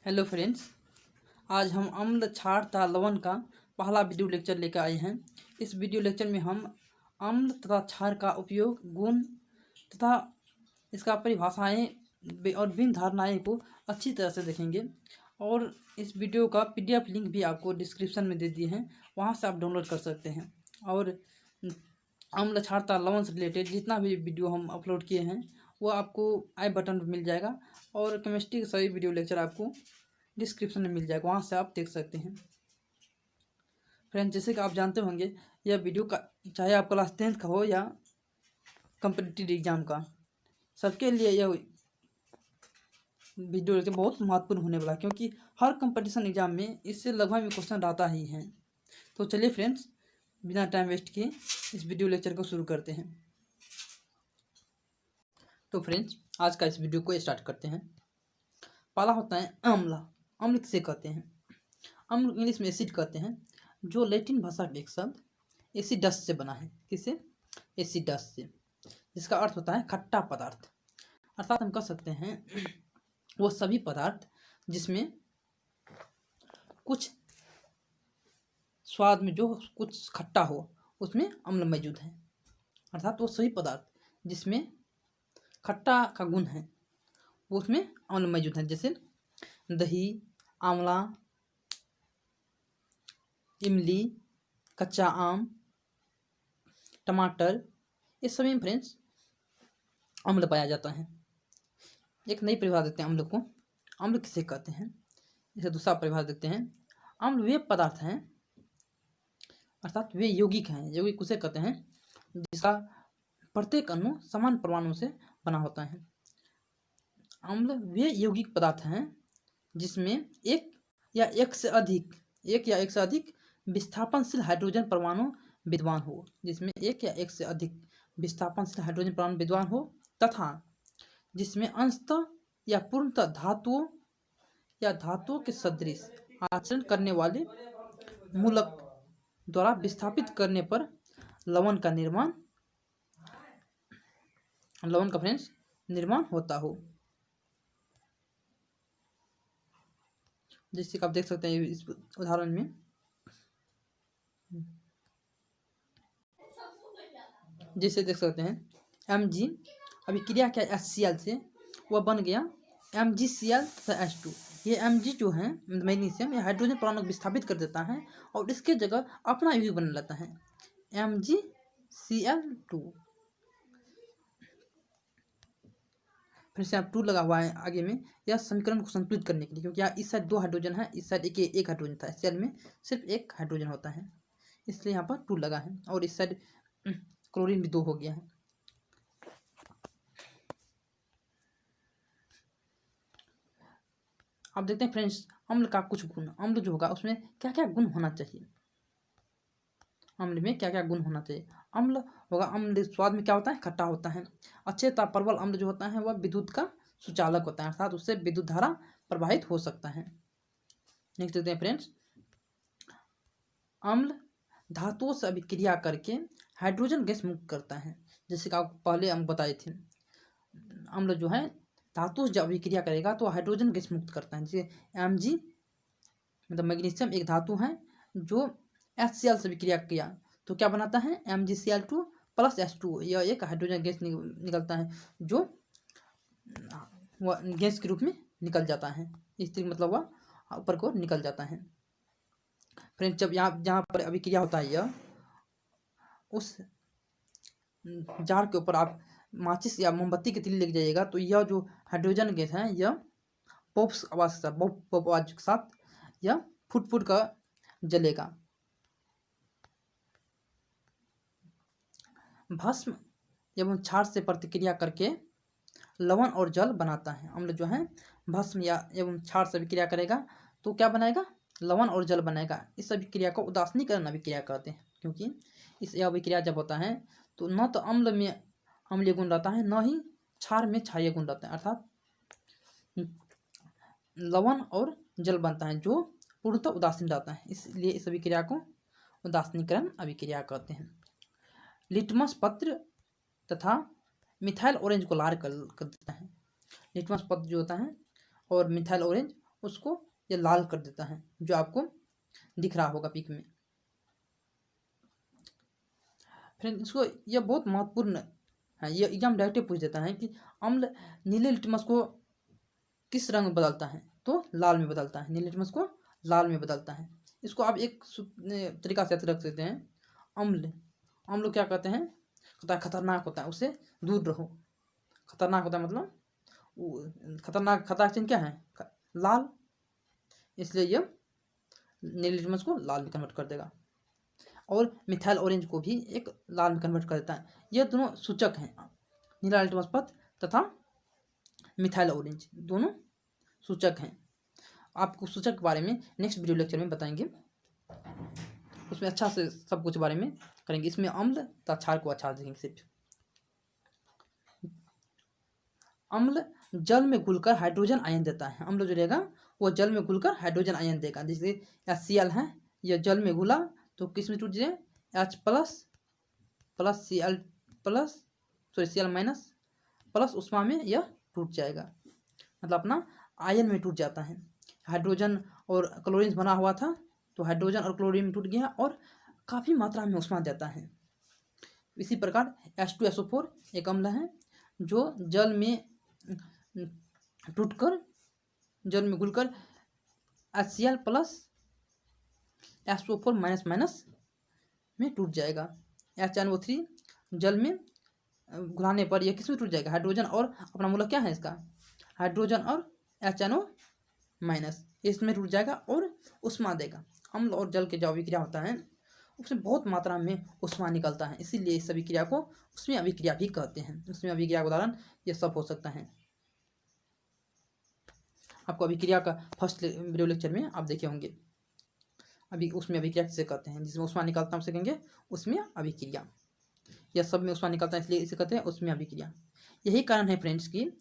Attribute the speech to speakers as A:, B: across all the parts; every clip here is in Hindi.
A: हेलो फ्रेंड्स, आज हम अम्ल क्षार तथा लवण का पहला वीडियो लेक्चर लेकर आए हैं। इस वीडियो लेक्चर में हम अम्ल तथा क्षार का उपयोग, गुण तथा इसका परिभाषाएं और विभिन्न धारणाएं को अच्छी तरह से देखेंगे। और इस वीडियो का PDF लिंक भी आपको डिस्क्रिप्शन में दे दिए हैं, वहां से आप डाउनलोड कर सकते हैं। और अम्ल क्षार तथा लवण से रिलेटेड जितना भी वीडियो हम अपलोड किए हैं वो आपको आई बटन पर मिल जाएगा, और केमिस्ट्री के सभी वीडियो लेक्चर आपको डिस्क्रिप्शन में मिल जाएगा, वहाँ से आप देख सकते हैं। फ्रेंड्स, जैसे कि आप जानते होंगे, यह वीडियो का चाहे आप क्लास 10th का हो या कम्पिटिटिव एग्जाम का, सबके लिए यह वीडियो लेक्चर बहुत महत्वपूर्ण होने वाला है, क्योंकि हर कंपटीशन एग्जाम में इससे लगभग में क्वेश्चन आता ही है। तो चलिए फ्रेंड्स, बिना टाइम वेस्ट किए इस वीडियो लेक्चर को शुरू करते हैं। तो फ्रेंड्स, आज का इस वीडियो को स्टार्ट करते हैं। पहला होता है अम्ल। अम्ल किसे कहते हैं? अम्ल इंग्लिश में एसिड कहते हैं, जो लैटिन भाषा का एक शब्द एसिडस से बना है। किससे? एसिडस से, जिसका अर्थ होता है खट्टा पदार्थ। अर्थात हम कह सकते हैं वो सभी पदार्थ जिसमें कुछ स्वाद में जो कुछ खट्टा हो, उसमें अम्ल मौजूद है। अर्थात वो सभी पदार्थ जिसमें खट्टा का गुण है, वो उसमें अम्ल मौजूद है। जैसे दही, आंवला, इमली, कच्चा आम, टमाटर, ये सभी में फ्रेंड्स अम्ल पाया जाता है। एक नई परिभाषा देते हैं अम्ल को। अम्ल किसे कहते हैं, इसे दूसरा परिभाषा देते हैं। अम्ल वे पदार्थ हैं, अर्थात वे यौगिक हैं। यौगिक उसे कहते हैं जिसका प्रत्येक अणु समान परमाणु से बना होता है। अम्ल वे यौगिक पदार्थ हैं जिसमें एक या एक से अधिक विस्थापनशील हाइड्रोजन परमाणु विद्यमान हो, जिसमें एक या एक से अधिक विस्थापनशील हाइड्रोजन परमाणु विद्यमान हो, तथा जिसमें अंशतः या पूर्णतः धातुओं या धातुओं के सदृश आचरण करने वाले मूलक द्वारा विस्थापित करने पर लवण का फ्रेंड्स निर्माण होता हो। जैसे कि आप देख सकते हैं इस उदाहरण में, जैसे देख सकते हैं Mg अभिक्रिया क्या HCl से, वह बन गया MgCl+H2। ये Mg जो है मैग्नीशियम, ये हाइड्रोजन परमाणु विस्थापित कर देता है और इसके जगह अपना यौगिक बना लेता है MgCl2। फिर से आप 2 लगा हुआ है आगे में, यह समीकरण को संतुलित करने के लिए, क्योंकि यहाँ इस साइड 2 हाइड्रोजन है, इस साइड एक हाइड्रोजन था। सेल में सिर्फ एक हाइड्रोजन होता है, इसलिए यहाँ पर 2 लगा है, और इस साइड क्लोरीन भी 2 हो गया है। अब देखते हैं फ्रेंड्स अम्ल का कुछ गुण। अम्ल जो होगा उसमें क्या क्या गुण होना चाहिए, अम्ल में क्या क्या गुण होना चाहिए। अम्ल होगा, अम्ल स्वाद में क्या होता है? खट्टा होता है। अच्छे ताप प्रबल अम्ल जो होता है वह विद्युत का सुचालक होता है, अर्थात उससे विद्युत धारा प्रवाहित हो सकता है। नेक्स्ट देखते हैं फ्रेंड्स, अम्ल धातुओं से अभिक्रिया करके हाइड्रोजन गैस मुक्त करता है। जैसे कि आपको पहले हम बताए थे, अम्ल जो है धातु से जब अभिक्रिया करेगा तो हाइड्रोजन गैस मुक्त करता है। जैसे Mg मतलब मैग्नीशियम एक धातु है जो HCl से अभिक्रिया किया तो क्या बनाता है? MgCl2+H2। यह एक हाइड्रोजन गैस निकलता है जो वह गैस के रूप में निकल जाता है। इस तरीके मतलब वह ऊपर को निकल जाता है। फ्रेंड्स, जब जहाँ पर अभिक्रिया होता है, यह उस जार के ऊपर आप माचिस या मोमबत्ती की तिल्ली लेके जाइएगा तो यह जो हाइड्रोजन गैस है यह पॉप आवाज के साथ यह फुट का जलेगा। भस्म एवं क्षार से प्रतिक्रिया करके लवण और जल बनाता है। अम्ल जो है भस्म या एवं क्षार से अभिक्रिया करेगा तो क्या बनाएगा? लवण और जल बनाएगा। इस अभिक्रिया को उदासीनीकरण अभिक्रिया कहते हैं, क्योंकि इस अभिक्रिया जब होता है तो न तो अम्ल में अम्लीय गुण रहता है, न ही क्षार में क्षारीय गुण रहता है, अर्थात लवण और जल बनता है जो पूर्णतः उदासीन रहता है। इसलिए इस अभिक्रिया को उदासीनीकरण अभिक्रिया कहते हैं। लिटमस पत्र तथा मिथाइल ऑरेंज को लाल कर देता है। लिटमस पत्र जो होता है और मिथाइल ऑरेंज उसको ये लाल कर देता है, जो आपको दिख रहा होगा पिक में। फ्रेंड इसको यह बहुत महत्वपूर्ण है, ये एग्जाम डायरेक्ट पूछ देता है कि अम्ल नीले लिटमस को किस रंग में बदलता है, तो लाल में बदलता है, नीले लिटमस को लाल में बदलता है। इसको आप एक तरीका से रख सकते हैं, अम्ल अम्ल क्या कहते हैं, होता है खतरनाक होता है, उससे दूर रहो। खतरनाक होता है मतलब खतरनाक, खतरनाक चिन्ह क्या है, लाल, इसलिए यह नीले लिटमस को लाल में कन्वर्ट कर देगा। और मिथाइल ऑरेंज को भी एक लाल में कन्वर्ट कर देता है। ये दोनों सूचक हैं, नीला लिटमस पत्र तथा मिथाइल ऑरेंज दोनों सूचक हैं। आपको सूचक के बारे में नेक्स्ट वीडियो लेक्चर में बताएंगे, उसमें अच्छा से सब कुछ बारे में करेंगे। इसमें अम्ल तथा क्षार को अच्छा देखेंगे सिर्फ। अम्ल जल में घुलकर हाइड्रोजन आयन देता है, अम्ल जो रहेगा वो जल में घुलकर हाइड्रोजन आयन देगा। जैसे HCl है, यह जल में घुला तो किस में टूट जाए, H plus Cl plus Cl minus plus उष्मा में यह टूट जाएगा, मतलब अपना आयन में टूट जाता है। हाइड्रोजन और क्लोरीन बना हुआ था तो हाइड्रोजन और क्लोरीन में टूट गया और काफ़ी मात्रा में उष्मा देता है। इसी प्रकार H2SO4 एक अम्ल है जो जल में टूटकर, जल में घुलकर HCl plus SO4 minus minus में टूट जाएगा। HNO3 जल में घुलाने पर यह किस में टूट जाएगा, हाइड्रोजन और अपना मूलक क्या है इसका, हाइड्रोजन और HNO माइनस, इसमें टूट जाएगा और उष्मा देगा। अम्ल और जल के जो अभिक्रिया होता है उसमें बहुत मात्रा में उष्मा निकलता है, इसीलिए इस अभिक्रिया को उसमें अभिक्रिया भी कहते हैं। उसमें अभिक्रिया का उदाहरण ये सब हो सकता है। आपको अभिक्रिया का फर्स्ट वीडियो लेक्चर में आप देखे होंगे, अभी उसमें अभिक्रिया किसे कहते हैं, जिसमें उष्मा निकलता है उसे कहेंगे उसमें अभिक्रिया। यह सब में उष्मा निकलता है इसलिए इसे कहते हैं उसमें अभिक्रिया। यही कारण है फ्रेंड्स कि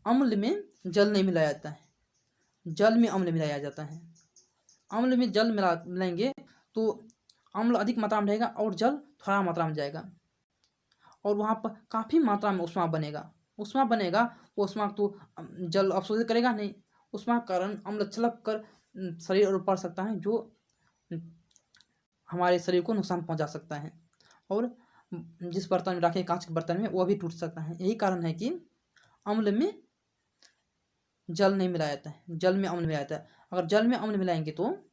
A: अम्ल में जल नहीं मिलाया जाता है, जल में अम्ल मिलाया जाता है। अम्ल में जल मिलाएंगे तो अम्ल अधिक मात्रा में रहेगा और जल थोड़ा मात्रा में जाएगा और वहाँ पर काफ़ी मात्रा में उष्मा बनेगा। उष्मा बनेगा, वो उष्मा तो जल अवशोषित करेगा नहीं, उष्मा के कारण अम्ल छलक कर शरीर और पड़ सकता है, जो हमारे शरीर को नुकसान पहुंचा सकता है। और जिस बर्तन में रखे, कांच के बर्तन में, वो भी टूट सकता है। यही कारण है कि अम्ल में जल नहीं मिलाया जाता है, जल में अम्ल मिलाया जाता है। अगर जल में अम्ल मिलाएंगे तो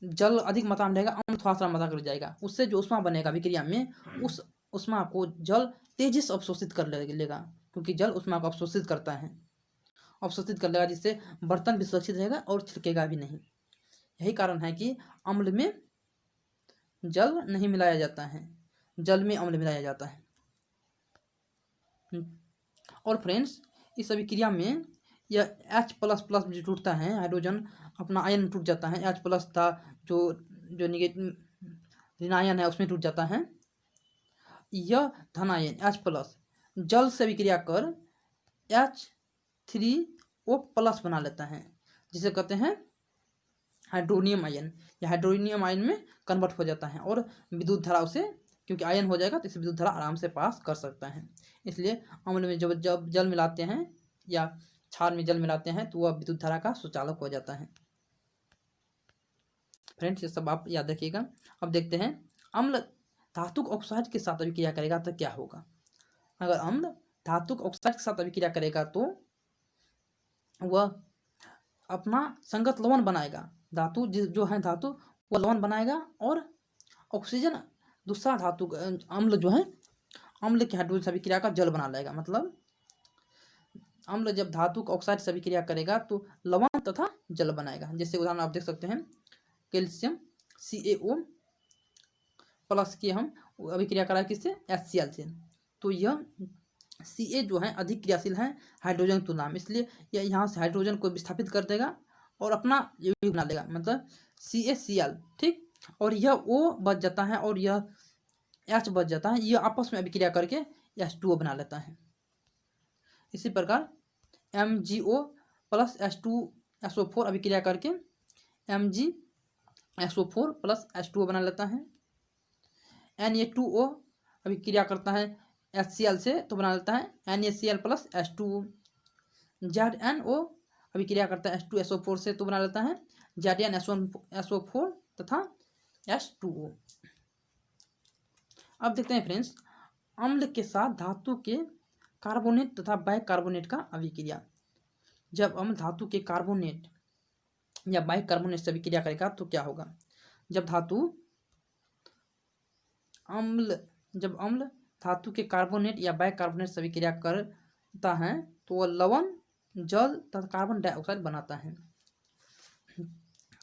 A: जल अधिक मात्रा में रहेगा, अम्ल थोड़ा सा मात्रा कर जाएगा, उससे जो उष्मा बनेगा विक्रिया में, उस उष्मा को जल तेजी से अवशोषित कर लेगा, क्योंकि जल उष्मा को अवशोषित करता है, अवशोषित कर लेगा, जिससे बर्तन भी सुरक्षित रहेगा और छिड़केगा भी नहीं। यही कारण है कि अम्ल में जल नहीं मिलाया जाता है, जल में अम्ल मिलाया जाता है। और फ्रेंड्स इस अभिक्रिया में यह H++ जो टूटता है, हाइड्रोजन अपना आयन में टूट जाता है, H+ था जो निगेटिव आयन है उसमें टूट जाता है। यह धन आयन H+ जल से अभिक्रिया कर H3O+ बना लेता है, जिसे कहते हैं हाइड्रोनियम आयन। या हाइड्रोनियम आयन में कन्वर्ट हो जाता है और विद्युत धारा उसे, क्योंकि आयन हो जाएगा तो इसे विद्युत धारा आराम से पास कर सकता है। इसलिए अम्ल में जब जल मिलाते हैं या क्षार में जल मिलाते हैं तो वह विद्युत धारा का सुचालक हो जाता है। फ्रेंड्स ये सब आप याद रखिएगा। अब देखते हैं अम्ल धातुक ऑक्साइड के साथ अभिक्रिया करेगा तो क्या होगा। अगर अम्ल धातुक ऑक्साइड के साथ अभिक्रिया करेगा तो वह अपना संगत लवण बनाएगा, धातु जो है धातु वो लवण बनाएगा और ऑक्सीजन दूसरा धातु अम्ल जो है, अम्ल की हाइड्रोजन से अभिक्रिया का जल बना लेगा। मतलब अम्ल जब धातु का ऑक्साइड से अभिक्रिया करेगा तो लवण तथा जल बनाएगा। जैसे उदाहरण आप देख सकते हैं, कैल्शियम CaO प्लस की हम अभिक्रिया कराए किससे, HCl से, तो यह Ca जो है अधिक क्रियाशील है हाइड्रोजन की तुलना में, इसलिए यह यहाँ से हाइड्रोजन को विस्थापित कर देगा और अपना यौगिक बना लेगा, मतलब CaCl, ठीक। और यह O बच जाता है और यह H बच जाता है, यह आपस में अभिक्रिया करके H2O बना लेता है। इसी प्रकार MgO प्लस H2SO4 अभिक्रिया करके MgSO4 प्लस H2O बना लेता है। Na2O अभिक्रिया करता है HCl से तो बना लेता है NaCl प्लस H2O। ZnO अभिक्रिया करता है H2SO4 से, तो बना लेता है Zn SO4 तथा H2O। अब देखते हैं फ्रेंड्स, अम्ल के साथ धातु के कार्बोनेट तथा बाइकार्बोनेट का अभिक्रिया। जब अम्ल धातु के कार्बोनेट या बाइकार्बोनेट से अभिक्रिया करेगा तो क्या होगा? जब अम्ल धातु के कार्बोनेट या बाइकार्बोनेट से अभिक्रिया करता है तो वह लवण, जल तथा कार्बन डाइऑक्साइड बनाता है।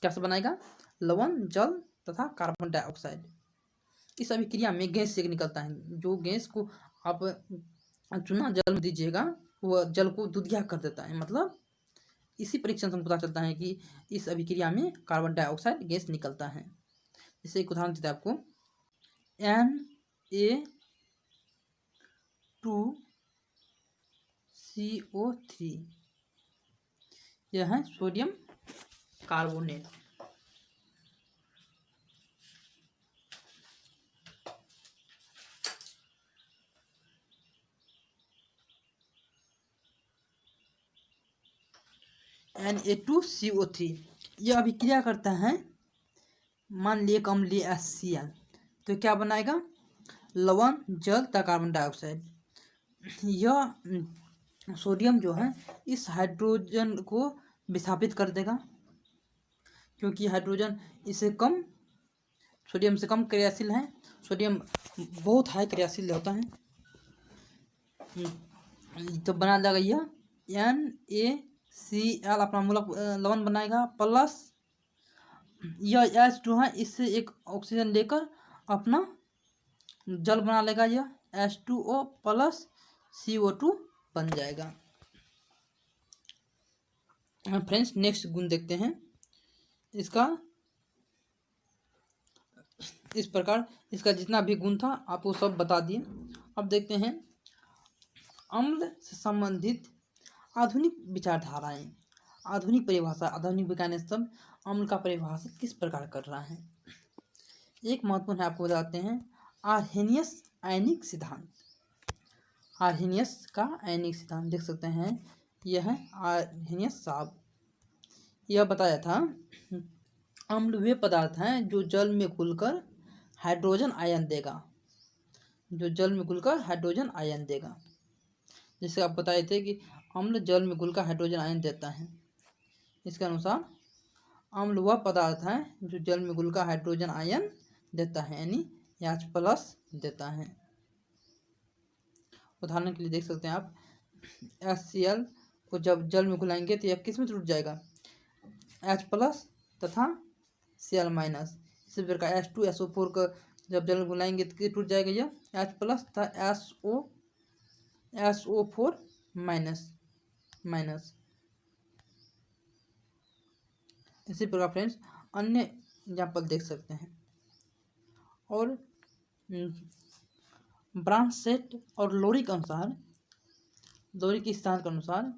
A: कैसे बनाएगा? लवण, जल तथा कार्बन डाइऑक्साइड। इस अभिक्रिया में गैस से निकलता है। जो गैस को आप चूना जल में दीजिएगा वह जल को दुधिया कर देता है। मतलब इसी परीक्षण से पता चलता है कि इस अभिक्रिया में कार्बन डाइऑक्साइड गैस निकलता है। जैसे एक उदाहरण देते हैं आपको, Na2CO3, यह है सोडियम कार्बोनेट। Na2CO3 यह अभिक्रिया करता है, मान लिए अम्लीय HCl, तो क्या बनाएगा? लवण, जल तथा कार्बन डाइऑक्साइड। यह सोडियम जो है इस हाइड्रोजन को विस्थापित कर देगा, क्योंकि हाइड्रोजन इससे कम, सोडियम से कम क्रियाशील है। सोडियम बहुत हाई क्रियाशील होता है, तो बना देगा यह NaCl, अपना मूलक लवण बनाएगा, प्लस यह H2 है, इससे एक ऑक्सीजन लेकर अपना जल बना लेगा। यह H2O प्लस CO2 बन जाएगा। फ्रेंड्स, नेक्स्ट गुण देखते हैं इसका। इस प्रकार इसका जितना भी गुण था आपको सब बता दिए। अब देखते हैं अम्ल से संबंधित आधुनिक विचारधाराएं, आधुनिक परिभाषा, आधुनिक वैज्ञानिक सब अम्ल का परिभाषित किस प्रकार कर रहा है। एक महत्वपूर्ण है, आपको बताते हैं, आर्हेनियस आयनिक सिद्धांत। आर्हेनियस का आयनिक सिद्धांत देख सकते हैं, यह है आर्हेनियस साहब। यह बताया था अम्ल वे पदार्थ हैं जो जल में घुलकर हाइड्रोजन आयन देगा, जो जल में घुलकर हाइड्रोजन आयन देगा। जैसे आप बताए थे कि अम्ल जल में घुलकर हाइड्रोजन आयन देता है। इसके अनुसार अम्ल वह पदार्थ है जो जल में घुलकर हाइड्रोजन आयन देता है, यानी H+ देता है। उदाहरण के लिए देख सकते हैं आप, HCl को जब जल में घुलाएंगे तो यह किस में टूट जाएगा? H+ तथा Cl-। इसी प्रकार H2SO4 का जब जल में घुलाएंगे तो टूट जाएगा यह H+ तथा SO4-। इसी प्रकार फ्रेंड्स अन्य एग्जाम्पल देख सकते हैं। और ब्रांसेट और लोरी के अनुसार, लोरी के सिद्धांत के अनुसार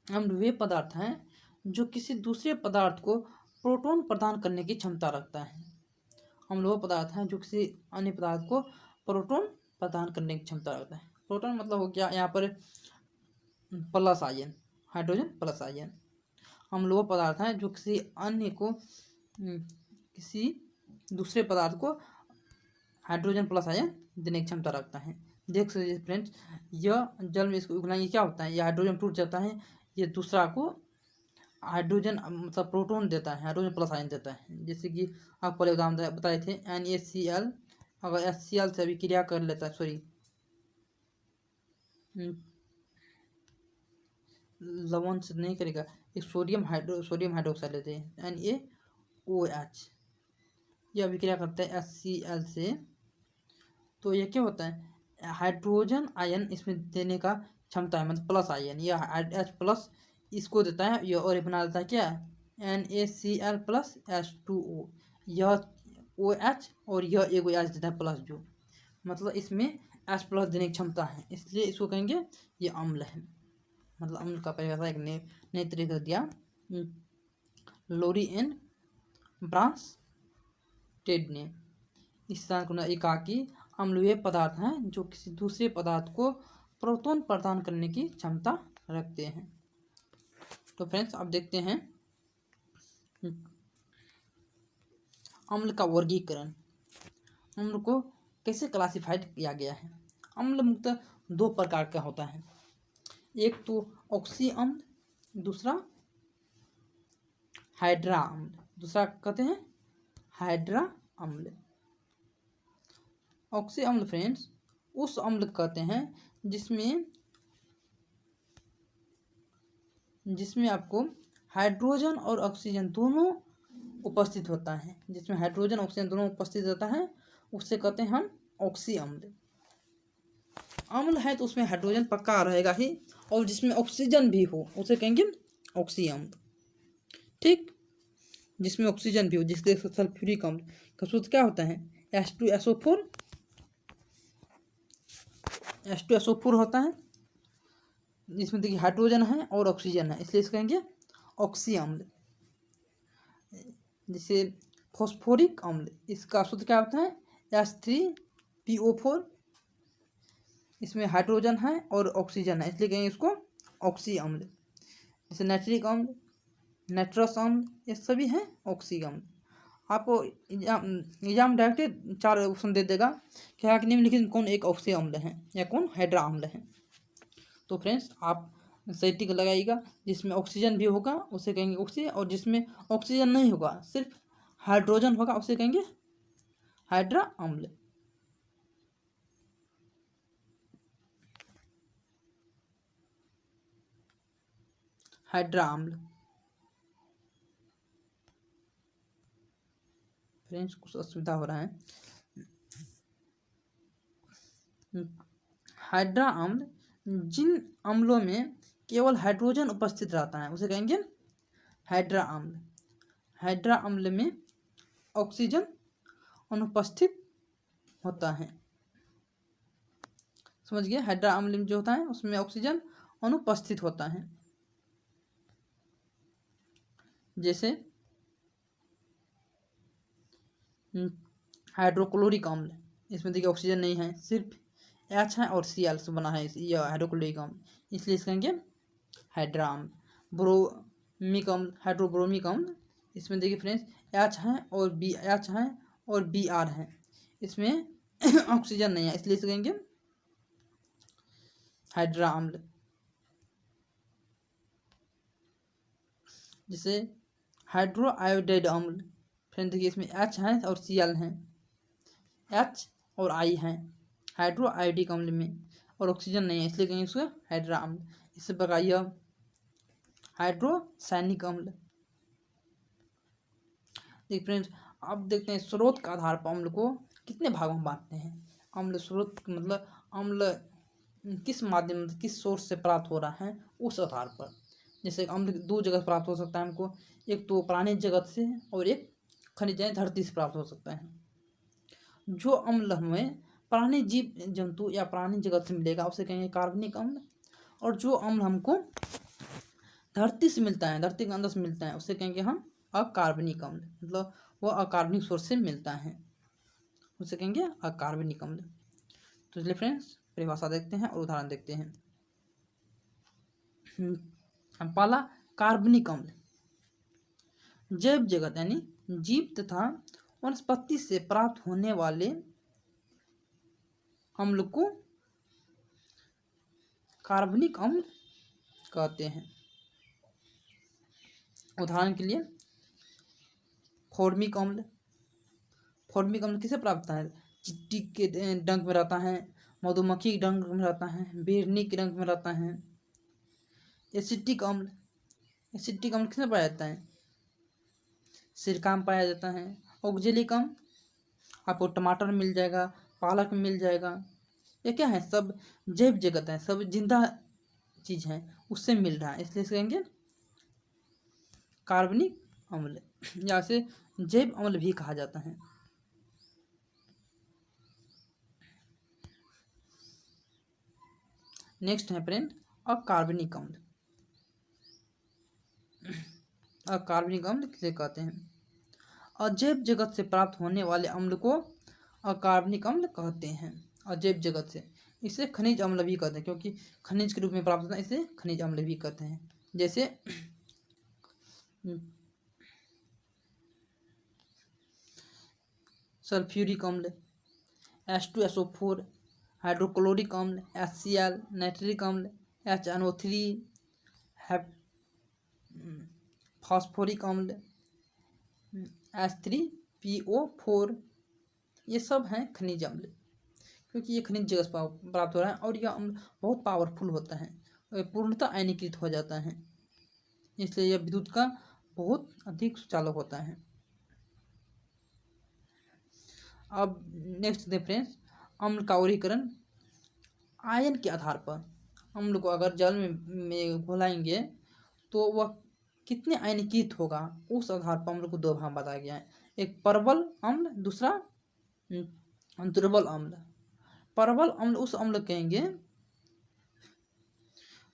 A: अम्ल वे पदार्थ हैं जो किसी दूसरे पदार्थ को प्रोटॉन प्रदान करने की क्षमता रखता है। अम्ल वह पदार्थ हैं जो किसी अन्य पदार्थ को प्रोटॉन प्रदान करने की क्षमता रखता है। प्रोटॉन मतलब हो गया यहाँ पर plus ion, hydrogen plus ion. अम्ल वह पदार्थ हैं जो किसी अन्य को, किसी दूसरे पदार्थ को हाइड्रोजन प्लस आयन देने की क्षमता रखता है। देख सकते फ्रेंड्स, यह जल में इसको उगलाएंगे क्या होता है, यह हाइड्रोजन टूट जाता है, ये दूसरा को हाइड्रोजन मतलब प्रोटॉन देता है, हाइड्रोजन प्लस आयन देता है। जैसे कि आप पहले उदाहरण बताए थे NaCl, अगर HCl से अभिक्रिया कर लेता है, सॉरी लवण से नहीं करेगा, एक सोडियम हाइड्रोक्साइड लेते हैं NaOH, यह अभिक्रिया करता है HCl से, तो ये क्या होता है, हाइड्रोजन आयन इसमें देने का क्षमता है, मतलब प्लस आयन, यह H+ इसको देता है, यह और बना देता है क्या NaCl प्लस H2O, यह OH और यह एक OH देता है प्लस, जो मतलब इसमें H+ देने की क्षमता है, इसलिए इसको कहेंगे ये अम्ल है। मतलब अम्ल का परिभाषा एक नए तरीके से दिया लोरी एंड ब्रांसटेड ने। इस सिद्धांत को एक कहा कि अम्ल वे पदार्थ हैं जो किसी दूसरे पदार्थ को प्रोटॉन प्रदान करने की क्षमता रखते हैं। तो फ्रेंड्स आप देखते हैं अम्ल का वर्गीकरण। अम्ल को कैसे क्लासिफाइड किया गया है। अम्ल मुख्यतः दो प्रकार का होता है, एक तो ऑक्सी अम्ल, दूसरा हाइड्रा अम्ल। दूसरा कहते हैं हाइड्रा अम्ल। ऑक्सी अम्ल फ्रेंड्स उस अम्ल कहते हैं जिसमें आपको हाइड्रोजन और ऑक्सीजन दोनों उपस्थित होता है। जिसमें हाइड्रोजन ऑक्सीजन दोनों उपस्थित रहता है उससे कहते हैं हम ऑक्सी अम्ल। अम्ल है तो उसमें हाइड्रोजन पक्का रहेगा ही, और जिसमें ऑक्सीजन भी हो उसे कहेंगे ऑक्सी अम्ल। ठीक, जिसमें ऑक्सीजन भी हो, जिससे सल्फ्यूरिक अम्ल का सूत्र क्या होता है H2SO4 होता है, जिसमें देखिए हाइड्रोजन है और ऑक्सीजन है, इसलिए इसको कहेंगे ऑक्सी अम्ल। जैसे फॉस्फोरिक अम्ल, इसका सूत्र क्या होता है H3PO4, इसमें हाइड्रोजन है और ऑक्सीजन है, इसलिए कहेंगे इसको ऑक्सी अम्ल। जैसे नाइट्रिक अम्ल, नाइट्रस अम्ल, ये सभी हैं ऑक्सी अम्ल। आपको एग्जाम डायरेक्ट 4 ऑप्शन दे देगा क्या कि निम्नलिखित कौन एक ऑक्सी अम्ल है या कौन हाइड्रा अम्ल है। तो फ्रेंड्स आप सही टिक लगाइएगा। जिसमें ऑक्सीजन भी होगा उसे कहेंगे ऑक्सी, और जिसमें ऑक्सीजन नहीं होगा सिर्फ हाइड्रोजन होगा उसे कहेंगे हाइड्रा अम्ल। हाइड्रा अम्ल फ्रेंड्स कुछ असुविधा हो रहा है। हाइड्रा अम्ल जिन अम्लों में केवल हाइड्रोजन उपस्थित रहता है उसे कहेंगे हाइड्रा अम्ल। हाइड्रा अम्ल में ऑक्सीजन अनुपस्थित होता है। समझ गए, हाइड्रा अम्ल में जो होता है उसमें ऑक्सीजन अनुपस्थित होता है। जैसे हाइड्रोक्लोरिक अम्ल, इसमें देखिए ऑक्सीजन नहीं है, सिर्फ H है और Cl से बना है यह हाइड्रोक्लोरिक अम्ल, इसलिए इसका कहेंगे हाइड्रा अम्ल। ब्रोमिक अम्ल, हाइड्रोब्रोमिक अम्ल, इसमें देखिए फ्रेंड्स H है और Br है, इसमें ऑक्सीजन नहीं है, इसलिए इसे कहेंगे हाइड्रा अम्ल। जैसे हाइड्रो आयोडाइड अम्ल, फ्रेंड देखिए इसमें H है और Cl है, H और I है हाइड्रो आयोडिक अम्ल में, और ऑक्सीजन नहीं है, इसलिए कहेंगे उसका हाइड्रा अम्ल। इससे बगाइए हाइड्रोसायनिक अम्ल। देखिए फ्रेंड्स अब देखते हैं स्रोत के आधार पर अम्ल को कितने भागों में बांटते हैं। अम्ल स्रोत मतलब अम्ल किस माध्यम किस सोर्स से प्राप्त हो रहा है उस आधार पर। जैसे अम्ल दो जगह से प्राप्त हो सकता है हमको, एक तो प्राणी जगत से और एक खनिज धरती से प्राप्त हो सकता है। जो अम्ल हमें प्राणी जीव जंतु या प्राणी जगत से मिलेगा उसे कहेंगे कार्बनिक अम्ल, और जो अम्ल हमको धरती से मिलता है, धरती के अंदर से मिलता है, उसे कहेंगे हम अकार्बनिक अम्ल, मतलब वो अकार्बनिक सोर्स से मिलता है, उसे कहेंगे अकार्बनिक अम्ल। तो इसलिए फ्रेंड्स परिभाषा देखते हैं और उदाहरण देखते हैं। पहला कार्बनिक अम्ल, जैव जगत यानी जीव तथा वनस्पति से प्राप्त होने वाले अम्ल को कार्बनिक अम्ल कहते हैं। उदाहरण के लिए फॉर्मिक अम्ल। फॉर्मिक अम्ल किसे प्राप्त है, चिट्टी के डंक में रहता है, मधुमक्खी के डंक में रहता है, बेरनी के डंक में रहता है। एसिटिक अम्ल, एसिटिक अम्ल किसमें पाया जाता है, सिरका में पाया जाता है। ऑक्जेलिक अम्ल आपको टमाटर में मिल जाएगा, पालक में मिल जाएगा। ये क्या है, सब जैव जगत है, सब जिंदा चीज है, उससे मिल रहा है, इसलिए कहेंगे कार्बनिक अम्ल, या इसे जैव अम्ल भी कहा जाता है। नेक्स्ट है फ्रेंड अकार्बनिक अम्ल। अकार्बनिक अम्ल किसे कहते हैं, अजैव जगत से प्राप्त होने वाले अम्ल को अकार्बनिक अम्ल कहते हैं। अजैव जगत से, इसे खनिज अम्ल भी कहते हैं, क्योंकि खनिज के रूप में प्राप्त होता है, इसे खनिज अम्ल भी कहते हैं। जैसे सल्फ्यूरिक अम्ल, H2SO4, हाइड्रोक्लोरिक अम्ल, HCl, नाइट्रिक अम्ल, HNO3, फास्फोरिक अम्ल, H3PO4, ये सब हैं खनिज अम्ल, क्योंकि ये खनिज जगह से प्राप्त हो रहा है और यह अम्ल बहुत पावरफुल होता है और पूर्णतः आयनीकृत हो जाता है, इसलिए यह विद्युत का बहुत अधिक सुचालक होता है। अब नेक्स्ट देखते हैं फ्रेंड्स, अम्ल का वर्गीकरण आयन के आधार पर। अम्ल को अगर जल में घोलाएंगे तो वह कितने आयनीकृत होगा, उस आधार पर अम्ल को दो भाग बताया गया है, एक परबल अम्ल, दूसरा दुर्बल अम्ल। परबल अम्ल उस अम्ल कहेंगे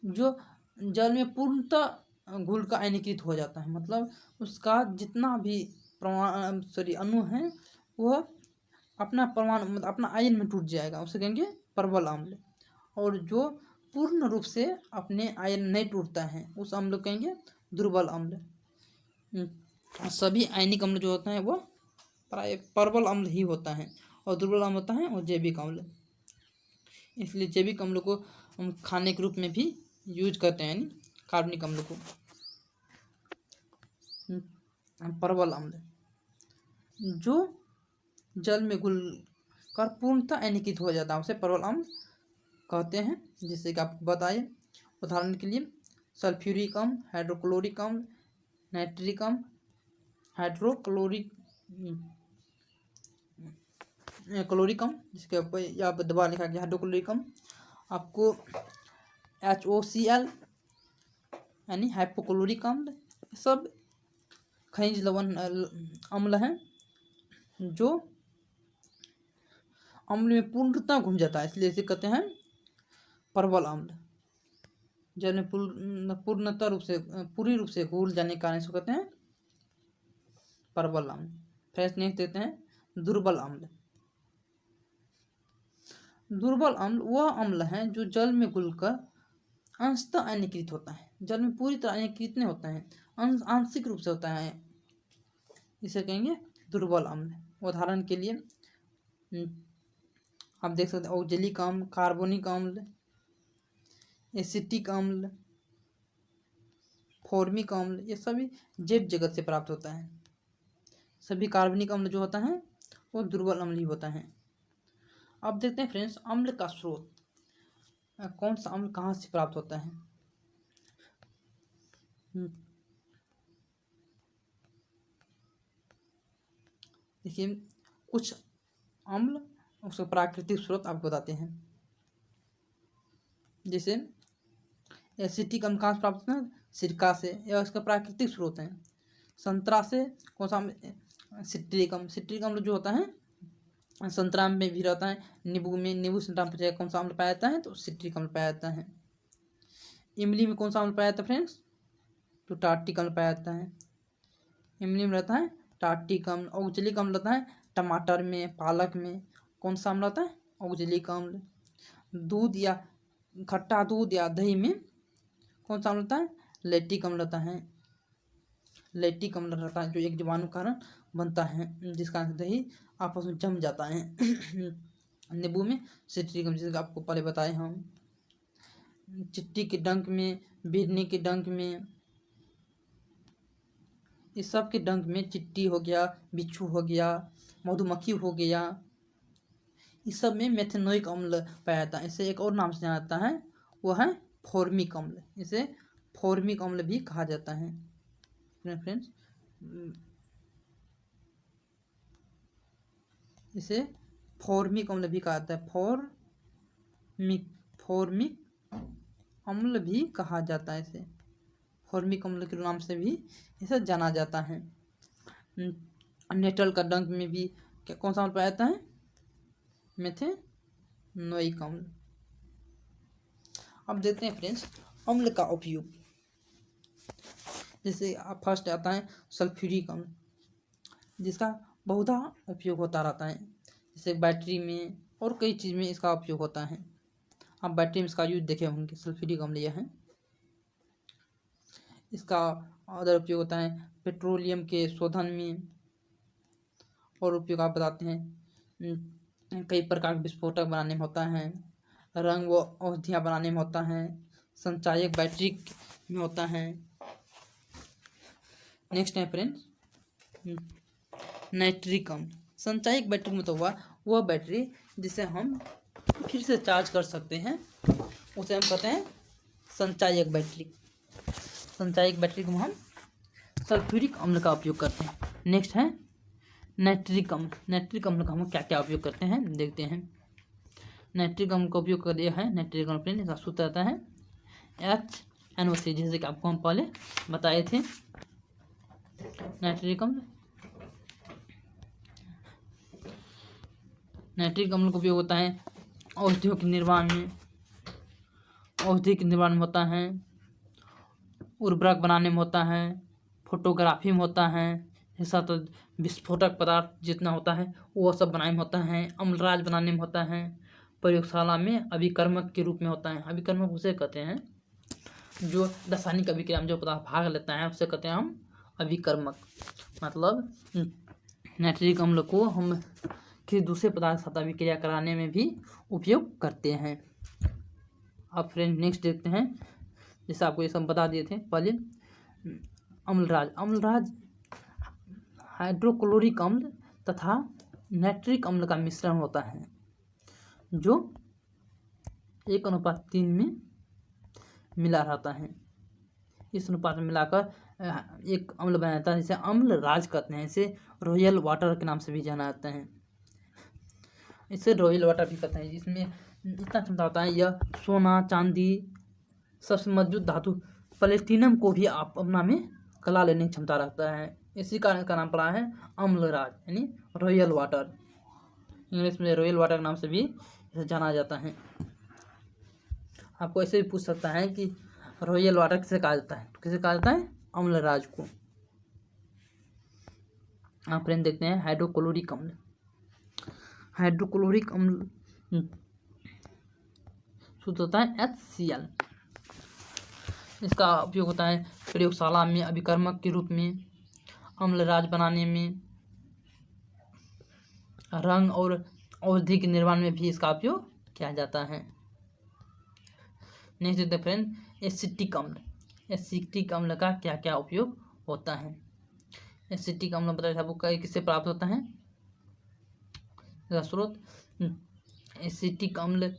A: जो जल में पूर्णतः घुल कर आयनीकृत हो जाता है, मतलब उसका जितना भी अणु है वह अपना परमाणु मतलब अपना आयन में टूट जाएगा, उसे कहेंगे परबल अम्ल। और जो पूर्ण रूप से अपने आयन नहीं टूटता है उस अम्ल को कहेंगे दुर्बल अम्ल। सभी आयनिक अम्ल जो होता है वो प्राय परबल अम्ल ही होता है, और दुर्बल अम्ल होता है और जैविक अम्ल। इसलिए जैविक अम्ल को हम खाने के रूप में भी यूज करते हैं, यानी कार्बनिक अम्ल को। परबल अम्ल जो जल में घुल कर पूर्णतः आयनीकृत हो जाता है उसे परबल अम्ल कहते हैं, जिससे कि आपको बताए। उदाहरण के लिए सल्फ्यूरिक अम्ल, हाइड्रोक्लोरिक अम्ल, नाइट्रिक अम्ल, हाइड्रोक्लोरिक क्लोरिक अम्ल, जिसके ऊपर यहाँ पर दबा लिखा गया हाइड्रोक्लोरिक अम्ल। आपको HOCl यानी हाइपोक्लोरिक अम्ल, सब खनिज लवण अम्ल हैं जो अम्ल में पूर्णतः घुल जाता है, इसलिए इसे कहते हैं परबल अम्ल। जल में पूर्णतः रूप से पूरी रूप से घुल जाने के कारण इसको कहते हैं परबल अम्ल। फिर नेक्स्ट देते हैं दुर्बल अम्ल। दुर्बल अम्ल वह अम्ल है जो जल में घुलकर अंशतः आयनीकृत होता है, जल में पूरी तरह आयनीकृत नहीं होता है, आंशिक रूप से होता है, इसे कहेंगे दुर्बल अम्ल। उदाहरण के लिए आप देख सकते हैं औद्योगिक अम्ल, कार्बोनिक अम्ल, एसिटिक अम्ल, फॉर्मिक अम्ल, ये सभी जैव जगत से प्राप्त होता है। सभी कार्बनिक अम्ल जो होता है वो दुर्बल अम्ल ही होता है। अब देखते हैं फ्रेंड्स अम्ल का स्रोत, कौन सा अम्ल कहाँ से प्राप्त होता है। देखिए कुछ अम्ल उसका प्राकृतिक स्रोत आपको बताते हैं। जैसे एसिटिक अम्ल कहाँ से प्राप्त होता है, सिरका से, या उसका प्राकृतिक स्रोत है। संतरा से कौन सा अम्ल, सिट्रिक अम्ल। सिट्रिक अम्ल जो होता है संतरा में भी रहता है, नींबू में, नींबू संतरा में कौन सा अम्ल पाया जाता है तो सिट्रिक अम्ल पाया जाता है। इमली में कौन सा अम्ल पाया जाता है फ्रेंड्स, तो टार्टिक अम्ल पाया जाता है। इमली में रहता है टार्टिक अम्ल। औक्जेलिक अम्ल रहता है टमाटर में, पालक में, कौन सा अम्ल रहता है औक्जेलिक अम्ल। दूध या खट्टा दूध या दही में कौन सा अम्ल रहता है, लैक्टिक अम्ल रहता है। लैक्टिक अम्ल रहता है जो एक जीवाणु कारण बनता है, जिसका दही आपस में जम जाता है। नींबू में सिट्रिक अम्ल, जैसे आपको पहले बताए हम। चिट्टी के डंक में, बिरनी के डंक में, इस सब के डंक में, चिट्टी हो गया, बिच्छू हो गया, मधुमक्खी हो गया, इस सब में मेथेनोइक अम्ल पाया जाता है। इसे एक और नाम से जाना जाता है, वो है फॉर्मिक अम्ल। इसे फॉर्मिक अम्ल भी कहा जाता है फ्रेंड्स। इसे फॉर्मिक अम्ल भी कहा जाता है, फॉर्मिक अम्ल भी कहा जाता है। इसे फॉर्मिक अम्ल के नाम से भी इसे जाना जाता है। नेटल का डंक में भी क्या कौन सा अम्ल पाया जाता है, मेथेनोइक अम्ल। अब देखते हैं फ्रेंड्स अम्ल का उपयोग। जैसे फर्स्ट आता है सल्फ्यूरिक अम्ल, जिसका बहुधा उपयोग होता रहता है, जैसे बैटरी में और कई चीज़ में इसका उपयोग होता है। आप बैटरी में इसका यूज देखे होंगे। सल्फ्यूरिक अम्ल यह है। इसका अदर उपयोग होता है पेट्रोलियम के शोधन में। और उपयोग आप बताते हैं कई प्रकार के विस्फोटक बनाने में होता है, रंग व औषधियाँ बनाने में होता है, संचायक बैटरी में होता है। नेक्स्ट है फ्रेंड्स नाइट्रिक अम्ल। संचायक बैटरी में तो हुआ वह बैटरी जिसे हम फिर से चार्ज कर सकते हैं, उसे हम कहते हैं संचायक बैटरी। संचायक बैटरी को हम सल्फ्यूरिक अम्ल का उपयोग करते हैं। नेक्स्ट है नाइट्रिक अम्ल। नाइट्रिक अम्ल का हम क्या क्या उपयोग करते हैं देखते हैं। नाइट्रिक अम्ल का उपयोग कर दिया है। नाइट्रिक अम्ल इसका सूत्र आता है HNO3, जैसे कि आपको हम पहले बताए थे। नाइट्रिक अम्ल का उपयोग होता है औषधियों के निर्माण में, औषधि के निर्माण में होता है, उर्वरक बनाने में होता है, फोटोग्राफी में होता है, ऐसा तो विस्फोटक पदार्थ जितना होता है वो सब बनाने में होता है, अम्लराज बनाने में होता है, प्रयोगशाला में अभिकर्मक के रूप में होता है। अभिकर्मक उसे कहते हैं जो रासायनिक अभिक्रिया में जो पदार्थ भाग लेता है उसे कहते हैं हम अभिकर्मक। मतलब नाइट्रिक अम्ल को हम किसी दूसरे पदार्थ के साथ अभिक्रिया कराने में भी उपयोग करते हैं। अब फ्रेंड नेक्स्ट देखते हैं, जैसे आपको ये सब बता दिए थे पहले। अम्लराज। अम्लराज हाइड्रोक्लोरिक अम्ल तथा नाइट्रिक अम्ल का मिश्रण होता है जो 1:3 में मिला रहता है। इस अनुपात में मिलाकर एक अम्ल बना जाता है जिसे अम्लराज कहते हैं। इसे रॉयल वाटर के नाम से भी जाना जाता है। इसे रॉयल वाटर भी कहते हैं। इसमें इतना क्षमता होता है, यह सोना चांदी सबसे मजबूत धातु प्लेटिनम को भी आप अपना में गला लेने की क्षमता रखता है। इसी कारण इसका नाम पड़ा है अम्लराज यानी रॉयल वाटर। इंग्लिश में रॉयल वाटर के नाम से भी इसे जाना जाता है। आपको ऐसे भी पूछ सकता है कि रॉयल वाटर किसे कहा जाता है, तो किसे कहा जाता है अम्लराज को। आप फ्रेंड देखते हैं हाइड्रोक्लोरिक अम्ल। हाइड्रोक्लोरिक अम्ल सूत्र होता है HCl। इसका उपयोग होता है प्रयोगशाला में अभिकर्मक के रूप में, अम्लराज बनाने में, रंग और औषधि के निर्माण में भी इसका उपयोग किया जाता है। नेक्स्ट देखते हैं फ्रेंड एसिटिक अम्ल। एसिटिक अम्ल का क्या क्या उपयोग होता है। एसिटिक अम्ल बताइए आपको किससे प्राप्त होता है, इसका स्रोत। एसिटिक अम्ल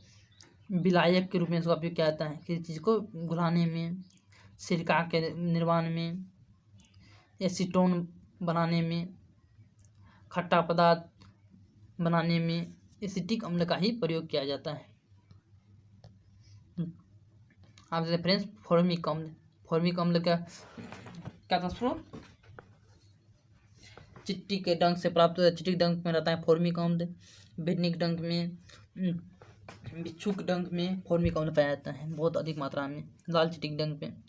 A: विलायक के रूप में इसका उपयोग किया जाता है, किसी चीज़ को घुलाने में, सिरका के निर्माण में, एसीटोन बनाने में, खट्टा पदार्थ बनाने में एसिटिक अम्ल का ही प्रयोग किया जाता है। आप जैसे फ्रेंड्स फॉर्मिक अम्ल। फॉर्मिक अम्ल का क्या था स्रोत, चिट्टी के डंक से प्राप्त होता है। चिट्टी डंक में रहता है फॉर्मिक अम्ल। बेडनिक डंक में, बिच्छू के डंक में फॉर्मिक अम्ल पाया जाता है बहुत अधिक मात्रा में। लाल चिट्टी के डंक में,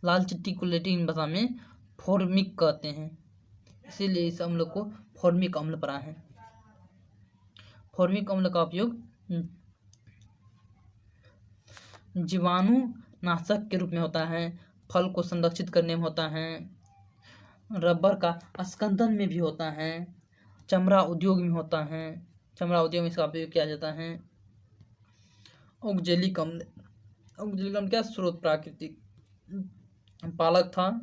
A: लाल चिट्टी को लैटिन भाषा में फॉर्मिक कहते हैं, इसीलिए इस अम्ल को फॉर्मिक अम्ल पड़ा है। फॉर्मिक अम्ल का उपयोग जीवाणु नाशक के रूप में होता है, फल को संरक्षित करने में होता है, रबर का स्कंदन में भी होता है, चमड़ा उद्योग में होता है। चमड़ा उद्योग में इसका उपयोग किया जाता है। ऑक्जेलिक अम्ल। ऑक्जेलिक अम्ल क्या स्रोत, प्राकृतिक। पालक था,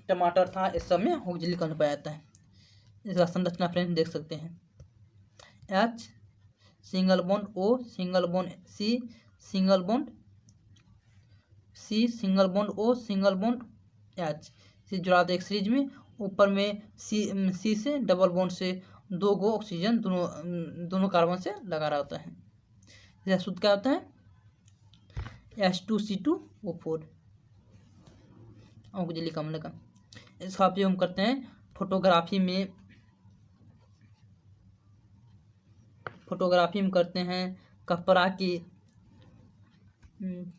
A: टमाटर था, इस सब में ऑक्जेलिक अम्ल पाया जाता है। इसका संरचना फ्रेंड देख सकते हैं। H single bond O single bond C single bond C single bond O single bond H से जुड़ा था एक सीरीज में। ऊपर में C से डबल बॉन्ड से 2 गो ऑक्सीजन दोनों कार्बन से लगा रहा होता है। इसका सूत्र क्या होता है H2C2O4 ऑक्जेलिक अम्ल का। इसका उपयोग हम करते हैं फोटोग्राफी में करते हैं, कपड़ा की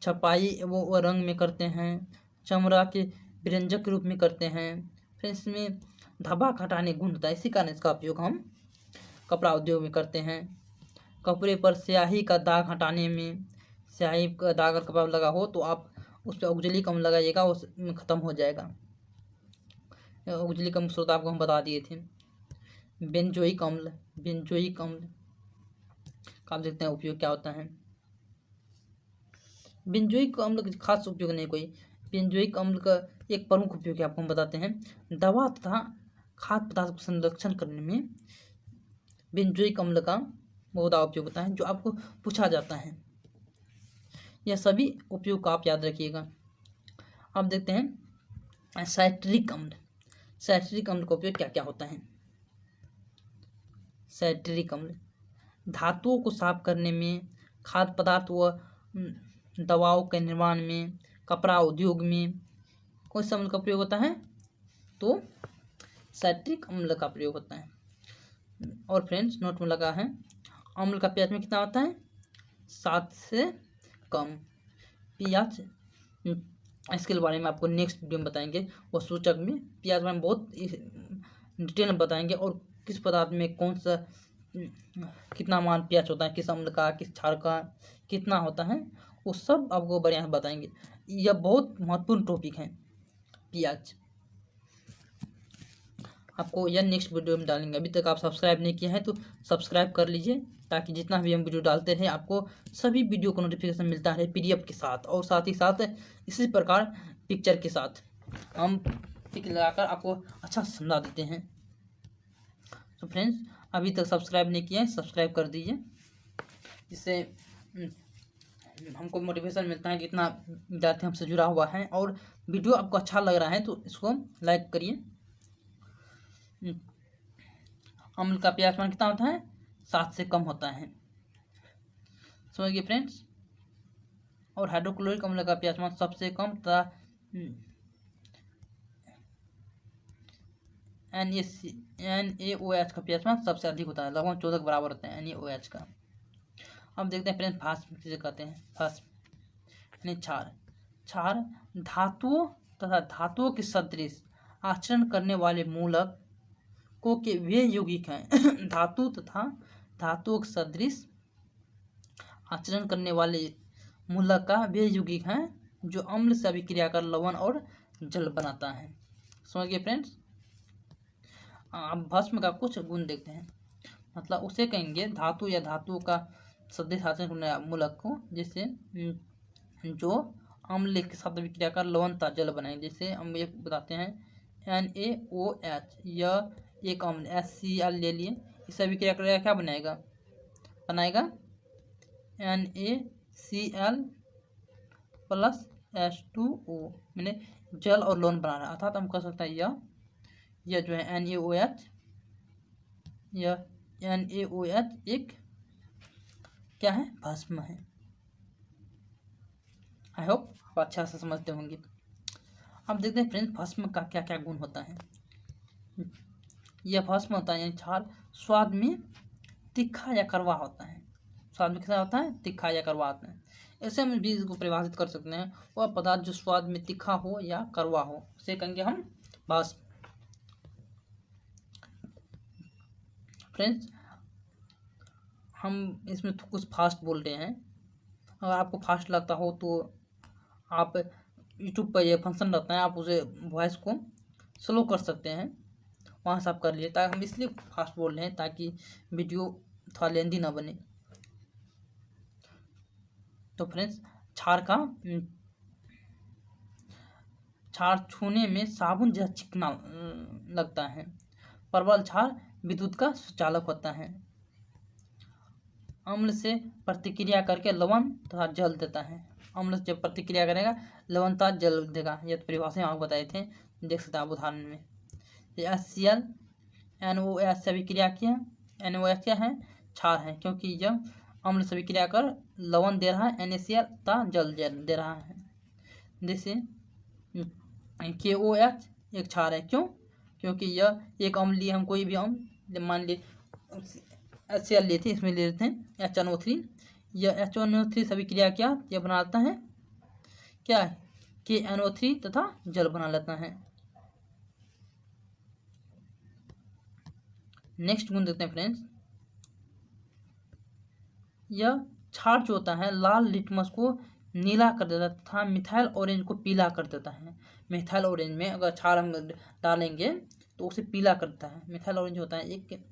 A: छपाई वो रंग में करते हैं, चमड़ा के व्यंजक के रूप में करते हैं। फिर इसमें धब्बा हटाने गुण होता है, इसी कारण इसका उपयोग हम कपड़ा उद्योग में करते हैं। कपड़े पर स्याही का दाग हटाने में, स्याही का दाग अगर कपड़ा लगा हो तो आप उस पर ऑक्जेलिक अम्ल लगाइएगा, वो ख़त्म हो जाएगा। ऑक्जेलिक अम्ल स्रोत आपको हम बता दिए थे। बेंजोइक अम्ल का आप देखते हैं उपयोग क्या होता है। बेंजोइक अम्ल का खास उपयोग नहीं कोई। बेंजोइक अम्ल का एक प्रमुख उपयोग आपको हम बताते हैं। दवा तथा खाद्य पदार्थ को संरक्षण करने में बेंजोइक अम्ल का बहुत उपयोग होता है, जो आपको पूछा जाता है। यह सभी उपयोग का आप याद रखिएगा। अब देखते हैं साइट्रिक अम्ल। साइट्रिक अम्ल का उपयोग क्या क्या होता है। साइट्रिक अम्ल धातुओं को साफ करने में, खाद्य पदार्थ व दवाओं के निर्माण में, कपड़ा उद्योग में कौन सा अम्ल का प्रयोग होता है, तो साइट्रिक अम्ल का प्रयोग होता है। और फ्रेंड्स नोट में लगा है, अम्ल का पीएच में कितना होता है, 7 से कम। पीएच इसके बारे में आपको नेक्स्ट वीडियो में बताएंगे, और सूचक में पीएच के बारे में बहुत डिटेल में बताएंगे, और किस पदार्थ में कौन सा कितना मान पीएच होता है, किस अम्ल का किस क्षार का कितना होता है, वो सब आपको बढ़िया से बताएंगे। यह बहुत महत्वपूर्ण टॉपिक है पीएच। आपको यह नेक्स्ट वीडियो में डालेंगे। अभी तक आप सब्सक्राइब नहीं किए हैं तो सब्सक्राइब कर लीजिए, ताकि जितना भी हम वीडियो डालते हैं आपको सभी वीडियो को नोटिफिकेशन मिलता है पीडीएफ के साथ, और साथ ही साथ इसी प्रकार पिक्चर के साथ हम पिक लगाकर आपको अच्छा समझा देते हैं। तो फ्रेंड्स अभी तक सब्सक्राइब नहीं किया है, सब्सक्राइब कर दीजिए, जिससे हमको मोटिवेशन मिलता है कि इतना विद्यार्थी हमसे जुड़ा हुआ है। और वीडियो आपको अच्छा लग रहा है तो इसको लाइक करिए। अम्ल का पीएच मान कितना होता है, 7 से कम होता है, समझ गए फ्रेंड्स। और हाइड्रोक्लोरिक अम्ल का पीएच मान सबसे कम तथा NaOH का पीएच मान सबसे अधिक होता है, लगभग 14 के बराबर होता है NaOH का। अब देखते हैं फ्रेंड्स भास्म किसे कहते हैं। भास्म यानी क्षार। क्षार धातुओं तथा धातुओं के सदृश आचरण करने वाले मूलक को के वे यौगिक हैं धातु तथा धातुओं के सदृश आचरण करने वाले मूलक का वे यौगिक हैं जो अम्ल से अभिक्रिया कर लवण और जल बनाता है। समझ गए फ्रेंड्स। अब भस्म का कुछ गुण देखते हैं, मतलब उसे कहेंगे धातु या धातुओं का सदृश आचरण करने वाले मूलक को, जैसे जो अम्ल के साथ अभिक्रिया कर लवण तथा जल बनाएंगे। जैसे हम ये बताते हैं NaOH, यह एक अम्ल HCl ले लिए, इसे अभिक्रिया करेगा क्या बनाएगा NaCl प्लस H2O, मैंने जल और लवण बना रहा है। अर्थात हम कह सकते हैं यह जो है NaOH, यह NaOH एक क्या है, भस्म है। आई होप आप अच्छा से समझते होंगे। अब देखते हैं फ्रेंड्स भस्म का क्या क्या गुण होता है। यह भस्म होता है यानी क्षार स्वाद में तीखा या कड़वा होता है। स्वाद में कैसा होता है, तीखा या कड़वा होता है। ऐसे हम भी इसको परिभाषित कर सकते हैं, वह पदार्थ जो स्वाद में तीखा हो या कड़वा हो उसे कहेंगे हम भस्म। फ्रेंड्स हम इसमें कुछ फास्ट बोल रहे हैं, अगर आपको फास्ट लगता हो तो आप यूट्यूब पर ये फंक्शन रहता है, आप उसे वॉइस को स्लो कर सकते हैं, वहाँ से आप कर लीजिए। ताकि हम इसलिए फास्ट बोल रहे हैं ताकि वीडियो थोड़ा लेंदी ना बने। तो फ्रेंड्स क्षार छूने में साबुन जैसा चिकना लगता है। प्रबल क्षार विद्युत का सुचालक होता है। अम्ल से प्रतिक्रिया करके लवण तथा जल देता है। अम्ल से जब प्रतिक्रिया करेगा लवण तथा जल देगा। यह तो परिभाषा आपको बताए थे, देख सकते हैं आप उदाहरण में। HCl NaOH से अभिक्रिया किया, NaOH क्या है, क्षार है, क्योंकि यह अम्ल से अभिक्रिया कर लवण दे रहा है, NaCl तथा जल दे रहा है। जैसे KOH एक क्षार है, क्यों, क्योंकि यह एक अम्ल लिए, हम कोई भी अम्ल मान लिए HCl लेते हैं, इसमें ले लेते हैं HNO3, यह HNO3 से अभिक्रिया किया, यह बनाता है क्या, KNO3 तथा जल बना लेता है। नेक्स्ट गुण देखते हैं फ्रेंड्स, यह क्षार जो होता है लाल लिटमस को नीला कर देता है तथा मिथाइल ऑरेंज को पीला कर देता है। मिथाइल ऑरेंज में अगर क्षार हम डालेंगे तो उसे पीला कर देता है। मिथाइल ऑरेंज होता है एक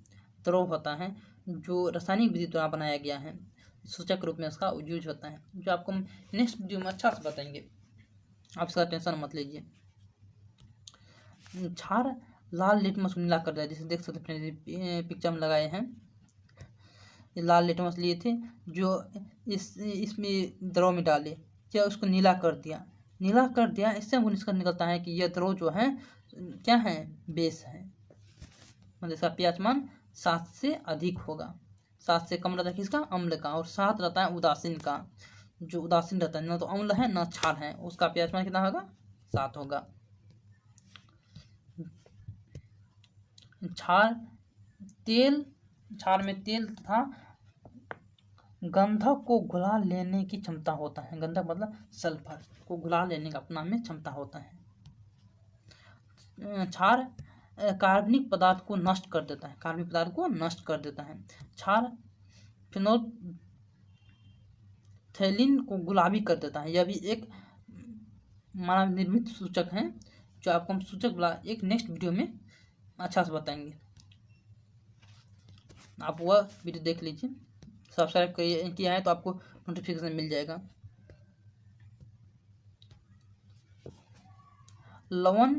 A: द्रव होता है जो रासायनिक विधि द्वारा बनाया गया है, सूचक रूप में उसका यूज होता है, जो आपको हम नेक्स्ट वीडियो में अच्छा से बताएंगे, आप इसका टेंशन मत लीजिए। क्षार लाल लिटमस को नीला कर दिया, जैसे देख सकते हैं पिक्चर में लगाए हैं, ये लाल लिटमस लिए थे जो इसमें द्रव में डाले, क्या उसको नीला कर दिया। नीला कर दिया इससे हमको निष्कर्ष निकलता है कि यह द्रव जो है क्या है, बेस है, मतलब इसका pH मान 7 से अधिक होगा। 7 से कम रहता है किसका, अम्ल का, और 7 रहता है उदासीन का। जो उदासीन रहता है ना तो अम्ल है ना क्षार है, उसका pH मान कितना होगा, 7 होगा। क्षार में तेल तथा गंधक को घुला लेने की क्षमता होता है। गंधक मतलब सल्फर को घुला लेने का अपना में क्षमता होता है। क्षार कार्बनिक पदार्थ को नष्ट कर देता है, कार्बनिक पदार्थ को नष्ट कर देता है। क्षार फिनोल्फथैलीन को गुलाबी कर देता है। यह भी एक मानव निर्मित सूचक है, जो आपको हम सूचक बोला एक नेक्स्ट वीडियो में अच्छा से बताएंगे, आप वह वीडियो देख लीजिए। सब्सक्राइब किया है तो आपको नोटिफिकेशन मिल जाएगा। लवण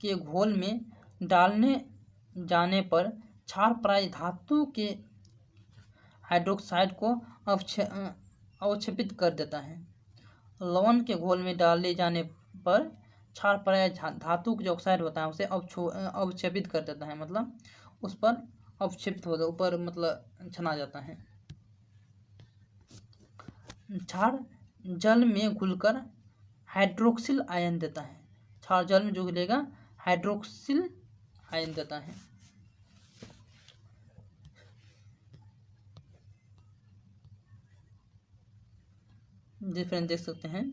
A: के घोल में डालने जाने पर क्षार प्राय धातु के हाइड्रोक्साइड को अवक्षेपित कर देता है। लवण के घोल में डाले जाने पर क्षार प्राय धातु के जो ऑक्साइड होता है उसे अवक्षेपित कर देता है, मतलब उस पर अवक्षेपित होता है, ऊपर मतलब छना जाता है। क्षार जल में घुलकर हाइड्रोक्सिल आयन देता है। क्षार जल में जो घुलेगा हाइड्रोक्सिल आयन देता है। डिफरेंस देख सकते हैं,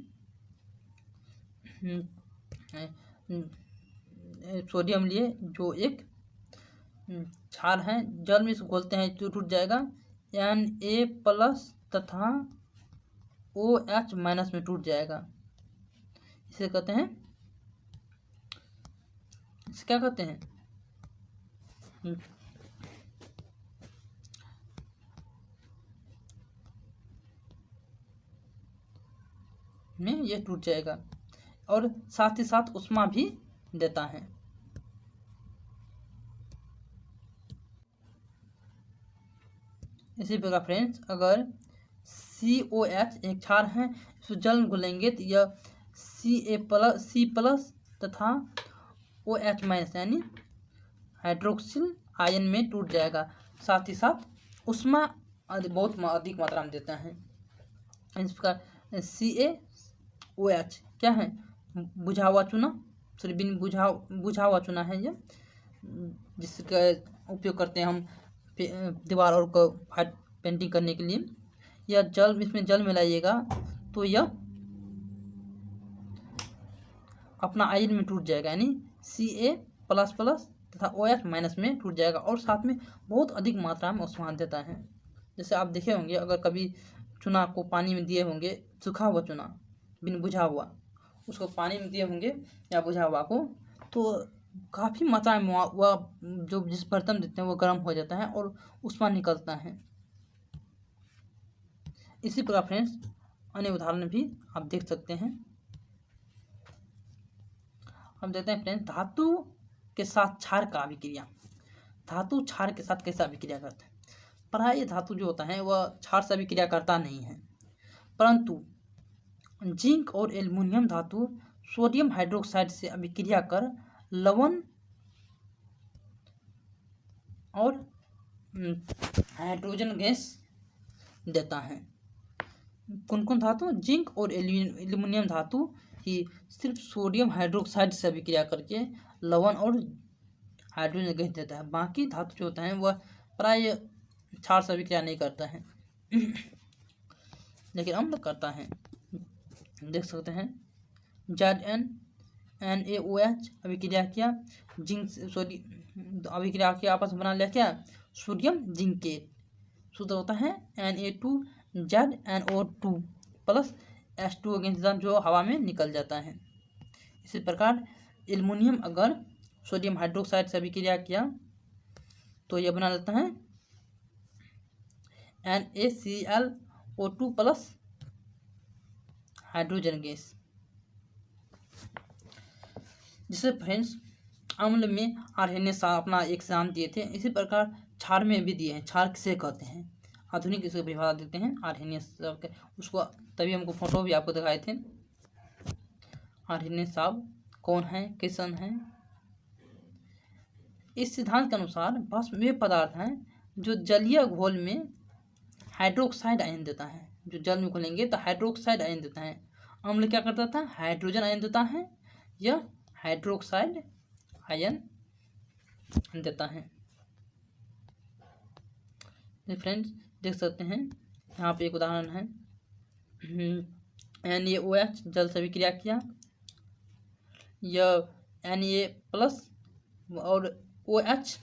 A: सोडियम लिए जो एक क्षार है, जल में घोलते हैं तो टूट जाएगा, Na+ तथा OH- में टूट जाएगा। इसे कहते हैं, इसे क्या कहते हैं, में ये टूट जाएगा और साथ ही साथ उष्मा भी देता है। इसी प्रकार फ्रेंड्स, अगर COH एक क्षार है, इसको जल में घुलेंगे तो यह C+ तथा OH- यानी हाइड्रोक्सिल आयन में टूट जाएगा, साथ ही साथ उष्मा बहुत अधिक मात्रा में देता है। इस प्रकार CaOH क्या है, बुझा हुआ चूना, सॉरी बिन बुझा हुआ चूना है ये, जिसका उपयोग करते हैं हम दीवार और को पेंटिंग करने के लिए। यह जल, इसमें जल मिलाइएगा तो यह अपना आयन में टूट जाएगा, यानी Ca++ तथा OH- में टूट जाएगा, और साथ में बहुत अधिक मात्रा में उष्मा देता है। जैसे आप देखे होंगे, अगर कभी चूना को पानी में दिए होंगे, सूखा हुआ चूना बिन बुझा हुआ, उसको पानी में दिए होंगे या बुझा हुआ को, तो काफ़ी मात्रा में वह जो जिस बर्तन देते हैं वो गर्म हो जाता है और उष्मा निकलता है। इसी प्रकार फ्रेंड्स अन्य उदाहरण भी आप देख सकते हैं। हम देखते हैं फ्रेंड्स, धातु के साथ क्षार का अभिक्रिया। धातु क्षार के साथ कैसे अभिक्रिया करते हैं। प्राय धातु जो होता है वह क्षार से अभिक्रिया करता नहीं है, परंतु जिंक और एल्युमिनियम धातु सोडियम हाइड्रोक्साइड से अभिक्रिया कर लवण और हाइड्रोजन गैस देता है। कौन कौन धातु, जिंक और एल्युमिनियम धातु ही सिर्फ सोडियम हाइड्रोक्साइड से अभिक्रिया करके लवण और हाइड्रोजन गैस देता है। बाकी धातु जो होता है वह प्राय क्षार से अभिक्रिया नहीं करता है लेकिन अम्ल करता है। देख सकते हैं, ZnNaOH अभिक्रिया किया, जिंक सोडियम अभिक्रिया किया, आपस में बना लिया क्या, सोडियम जिंकेट, सूत्र होता है Na2 ZnO2 plus H2O gas सिद्धांत जो हवा में निकल जाता है। इसी प्रकार एल्युमिनियम अगर सोडियम हाइड्रोक्साइड से अभिक्रिया किया तो यह बना लेता है NaClO2 प्लस हाइड्रोजन गैस। जिसे फ्रेंड्स अम्ल में आर्सेनिक अपना एक सिद्धांत दिए थे, इसी प्रकार क्षार में भी दिए हैं। क्षार किसे कहते हैं, आधुनिक इसको परिभाषा देते हैं आर्सेनिक, उसको तभी हमको फोटो भी आपको दिखाए थे। आर्सेनिक साहब कौन है, किसन है। इस सिद्धांत के अनुसार भस्म वे पदार्थ हैं जो जलीय घोल में हाइड्रोक्साइड आयन देता है। जो जल में घोलेंगे तो हाइड्रोक्साइड आयन देता है। अम्ल क्या करता था, हाइड्रोजन आयन देता है, यह हाइड्रोक्साइड आयन देता है। फ्रेंड्स देख सकते हैं यहाँ पे एक उदाहरण है, NaOH जल से अभिक्रिया किया, यह Na प्लस और OH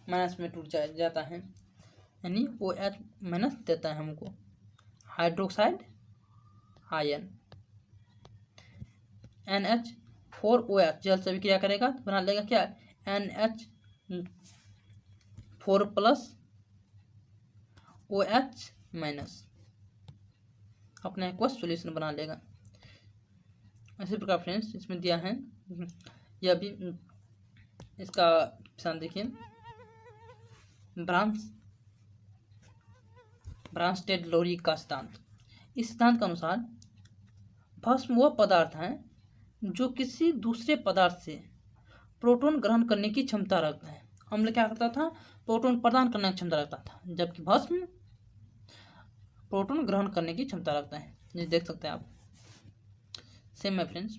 A: माइनस में टूट जाता है, यानी OH माइनस देता है हमको हाइड्रोक्साइड आयन। NH4OH जल से अभिक्रिया करेगा तो बना लेगा क्या, NH4 प्लस OH माइनस, अपना एक्वस सॉल्यूशन बना लेगा। इसी प्रकार फ्रेंड्स इसमें दिया है, यह भी इसका सिद्धांत देखिए, ब्रांस्टेड-लोरी का सिद्धांत। इस सिद्धांत के अनुसार भस्म वह पदार्थ हैं जो किसी दूसरे पदार्थ से प्रोटॉन ग्रहण करने की क्षमता रखता है। अम्ल क्या करता था, प्रोटॉन प्रदान करने की क्षमता रखता था, जबकि भस्म प्रोटॉन ग्रहण करने की क्षमता रखता है। ये देख सकते हैं आप, सेम है फ्रेंड्स।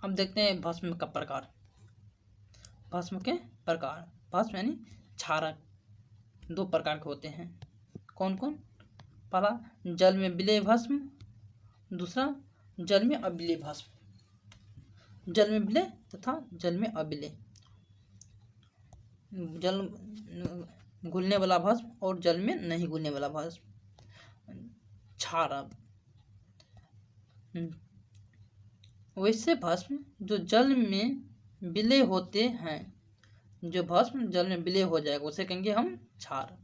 A: अब देखते हैं भस्म का प्रकार। भस्म के प्रकार, भस्म यानी क्षारक दो प्रकार के होते हैं। कौन कौन, पहला जल में विलेय भस्म, दूसरा जल में अविलेय भस्म। जल में विलेय तथा जल में अविलेय, जल घुलने वाला भस्म और जल में नहीं घुलने वाला भस्म, क्षारक। वैसे भस्म जो जल में विलेय होते हैं, जो भस्म जल में विलेय हो जाएगा उसे कहेंगे हम क्षार,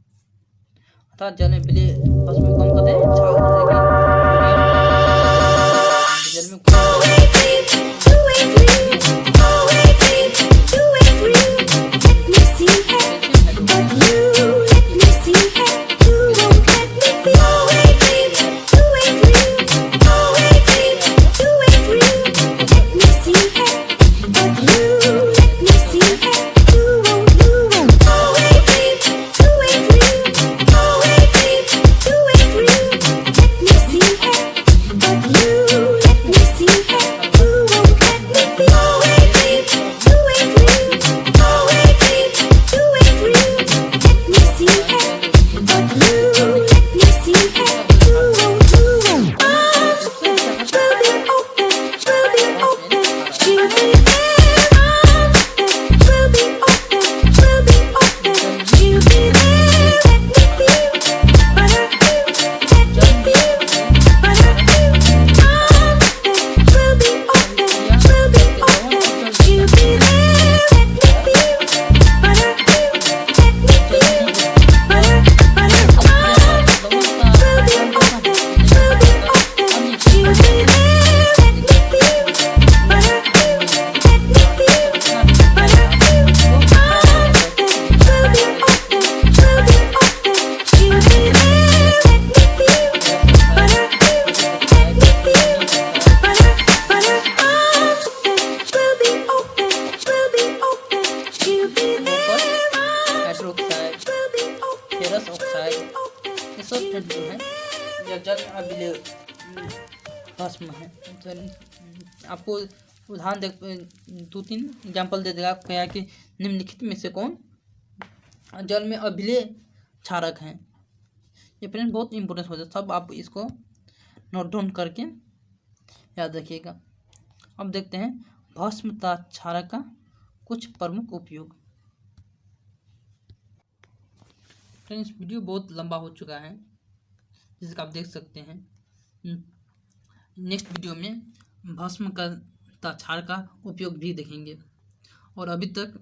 A: अर्थात जल में विलेय भस्म को हम कहते हैं क्षार। जल में भस्म है। आपको उदाहरण दो तीन एग्जाम्पल दे देगा, क्या कि निम्नलिखित में से कौन जल में अविलेय क्षारक हैं। ये फ्रेंड बहुत इंपॉर्टेंट होता है, सब आप इसको नोट डाउन करके याद रखिएगा। अब देखते हैं भस्म तथा क्षारक का कुछ प्रमुख उपयोग। फ्रेंड्स वीडियो बहुत लंबा हो चुका है, जैसे कि आप देख सकते हैं। नेक्स्ट वीडियो में भस्म का क्षार का उपयोग भी देखेंगे। और अभी तक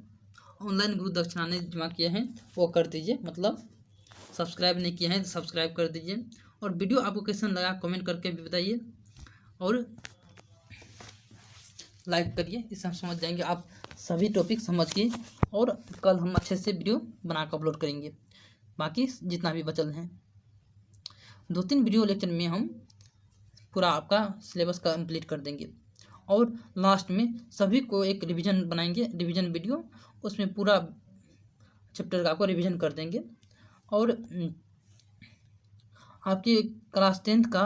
A: ऑनलाइन गुरु दक्षिणा ने जमा किया है वो कर दीजिए, मतलब सब्सक्राइब नहीं किया है तो सब्सक्राइब कर दीजिए। और वीडियो आपको कैसा लगा कमेंट करके भी बताइए और लाइक करिए, इससे हम समझ जाएंगे आप सभी टॉपिक समझ के, और कल हम अच्छे से वीडियो बनाकर अपलोड करेंगे। बाकी जितना भी बचल हैं 2-3 वीडियो लेक्चर में हम पूरा आपका सिलेबस कंप्लीट कर देंगे। और लास्ट में सभी को एक रिवीजन बनाएंगे, रिवीजन वीडियो, उसमें पूरा चैप्टर का आपको रिवीजन कर देंगे। और आपकी क्लास 10th का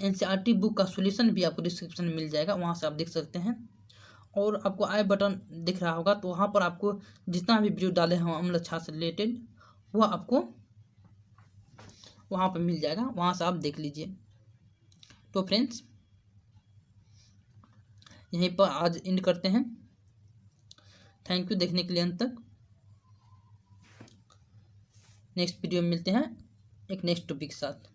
A: NCERT बुक का सॉल्यूशन भी आपको डिस्क्रिप्शन में मिल जाएगा, वहाँ से आप देख सकते हैं। और आपको आई बटन दिख रहा होगा, तो वहाँ पर आपको जितना भी वीडियो डाले हैं अम्ल क्षार से रिलेटेड वह आपको वहाँ पर मिल जाएगा, वहाँ से आप देख लीजिए। तो फ्रेंड्स यहीं पर आज एंड करते हैं। थैंक यू देखने के लिए अंत तक। नेक्स्ट वीडियो में मिलते हैं एक नेक्स्ट टॉपिक के साथ।